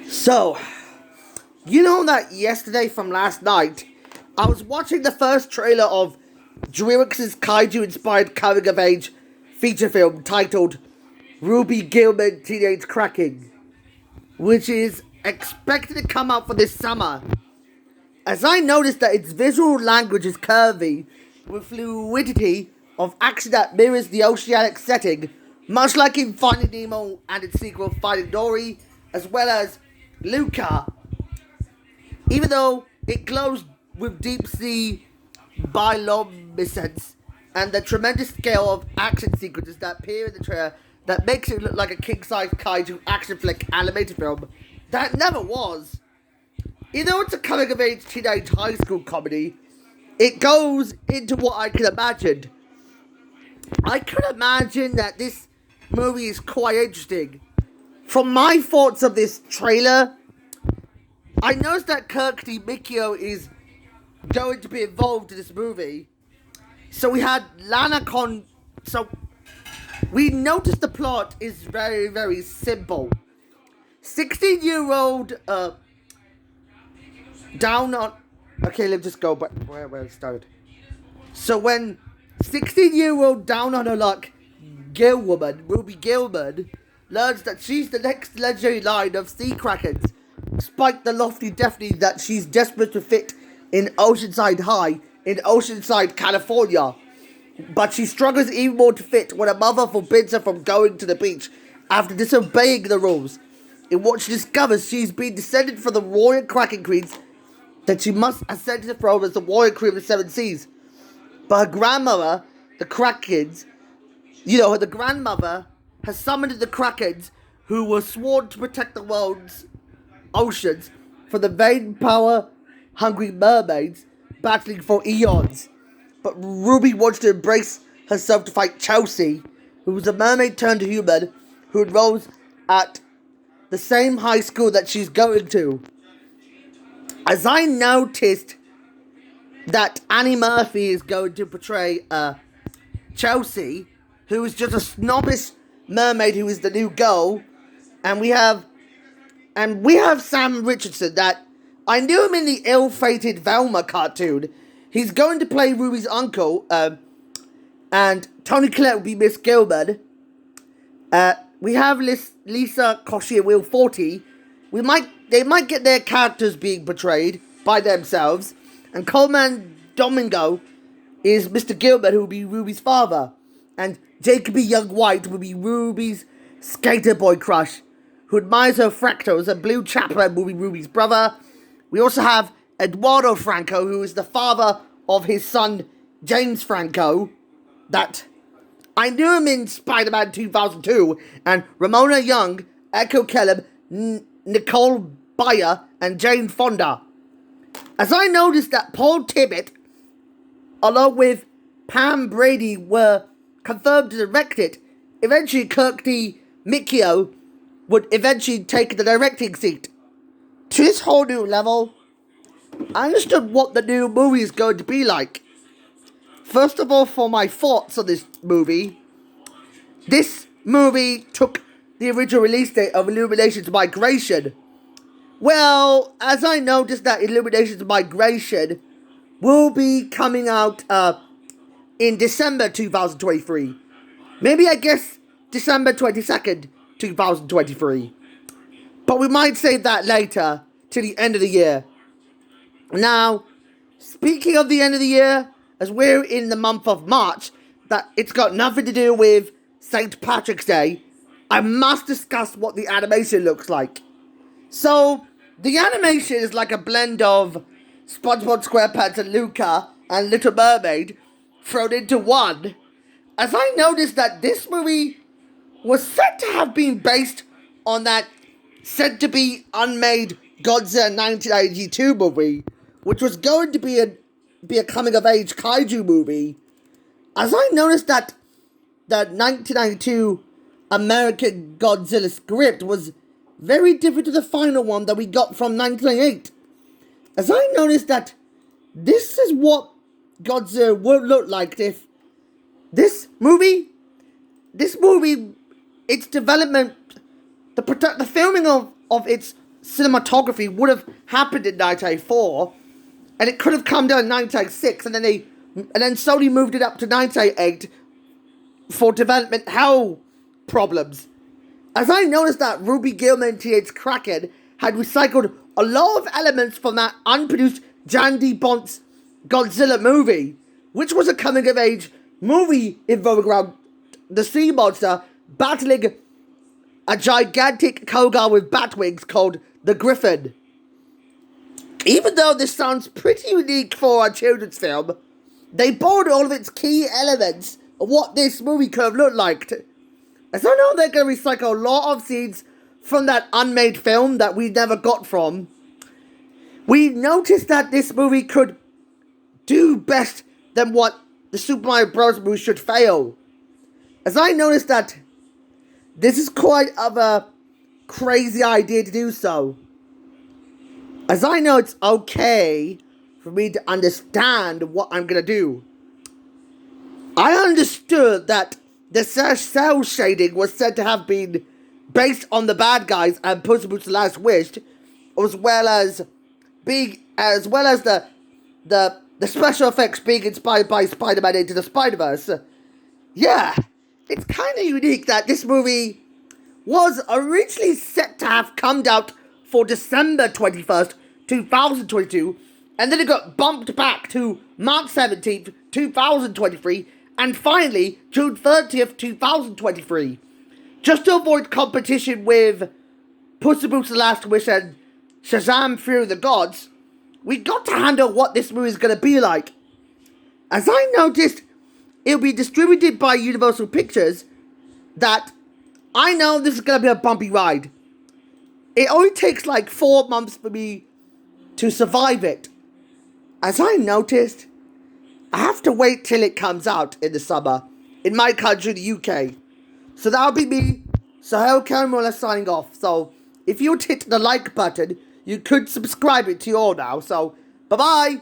So, you know that yesterday from last night, I was watching the first trailer of DreamWorks's kaiju-inspired coming-of-age feature film titled Ruby Gilman Teenage Kraken, which is expected to come out for this summer. As I noticed that its visual language is curvy, with fluidity of action that mirrors the oceanic setting, much like in Finding Nemo and its sequel Finding Dory, as well as Luca, even though it glows with deep sea bioluminescence and the tremendous scale of action sequences that appear in the trailer that makes it look like a king-size kaiju action flick animated film that never was. Even though it's a coming-of-age teenage high school comedy, it goes into what I can imagine. I can imagine that this movie is quite interesting. From my thoughts of this trailer, I noticed that Kirky Mikio is going to be involved in this movie. So we had Lana Con. So we noticed the plot is very, very simple. 16-year-old down on. Okay, let's just go back where it started. So when 16-year-old down on her luck Ruby Gilman, learns that she's the next legendary line of sea krakens, despite the lofty destiny that she's desperate to fit in Oceanside High in Oceanside, California. But she struggles even more to fit when her mother forbids her from going to the beach after disobeying the rules. In what she discovers, she's been descended from the royal Kraken Queens, that she must ascend to the throne as the warrior queen of the seven seas. But her grandmother, the Krakens, the grandmother has summoned the Krakens, who were sworn to protect the world's oceans from the vain power-hungry mermaids battling for eons. But Ruby wants to embrace herself to fight Chelsea, who is a mermaid turned human, who enrolls at the same high school that she's going to. As I noticed that Annie Murphy is going to portray Chelsea, who is just a snobbish mermaid who is the new girl, and we have Sam Richardson, that I knew him in the ill-fated Velma cartoon. He's going to play Ruby's uncle, and Toni Collette will be Miss Gilman. We have Lisa Koshy and Will Forte. They might get their characters being portrayed by themselves, and Coleman Domingo is Mr. Gilman, who will be Ruby's father, and Jacoby Young White will be Ruby's skater boy crush, who admires her fractals, and Blue Chapman will be Ruby's brother. We also have Eduardo Franco, who is the father of his son James Franco, that I knew him in Spider-Man 2002, and Ramona Young, Echo Kellum, Nicole Byer, and Jane Fonda. As I noticed that Paul Tibbett, along with Pam Brady, were confirmed to direct it, eventually Kirky Mikio would eventually take the directing seat. To this whole new level, I understood what the new movie is going to be like. First of all, for my thoughts on this movie took the original release date of Illumination's Migration. Well, as I noticed that Illumination's Migration will be coming out in December 2023. Maybe, I guess, December 22nd, 2023. But we might save that later, to the end of the year. Now, speaking of the end of the year, as we're in the month of March, that it's got nothing to do with St. Patrick's Day, I must discuss what the animation looks like. So, the animation is like a blend of SpongeBob SquarePants and Luca and Little Mermaid thrown into one. As I noticed that this movie was said to have been based on that said to be unmade Godzilla 1992 movie, which was going to be a coming-of-age kaiju movie. As I noticed that the 1992 American Godzilla script was very different to the final one that we got from 1998. As I noticed that this is what Godzilla would look like if this movie, its development, the filming of its cinematography would have happened in 1984, and it could have come down in 1986, and then Sony moved it up to 1988 for development hell problems. As I noticed that Ruby Gillman T.H. Kraken had recycled a lot of elements from that unproduced Jan D. Bont's Godzilla movie, which was a coming-of-age movie involving around the sea monster battling a gigantic Kogar with bat wings called the Griffin. Even though this sounds pretty unique for a children's film, they borrowed all of its key elements of what this movie could have looked like. As I know they're going to recycle a lot of scenes from that unmade film that we never got from. We noticed that this movie could do best than what the Super Mario Bros. Movie should fail. As I noticed that this is quite of a crazy idea to do so. As I know it's okay for me to understand what I'm going to do. I understood that the cell shading was said to have been based on the bad guys and Puss in Boots: The Last Wish, as well as the special effects being inspired by Spider-Man Into the Spider-Verse. Yeah, it's kind of unique that this movie was originally set to have come out for December 21st, 2022, and then it got bumped back to March 17th, 2023, and finally June 30th, 2023. Just to avoid competition with Puss in Boots: The Last Wish and Shazam! Fury of the Gods, we got to handle what this movie is going to be like. As I noticed, it'll be distributed by Universal Pictures, that I know this is going to be a bumpy ride. It only takes like 4 months for me to survive it. As I noticed, I have to wait till it comes out in the summer, in my country, the UK. So that'll be me, Sahel Cameron, signing off. So, if you would hit the like button, you could subscribe it to you all now. So, bye-bye!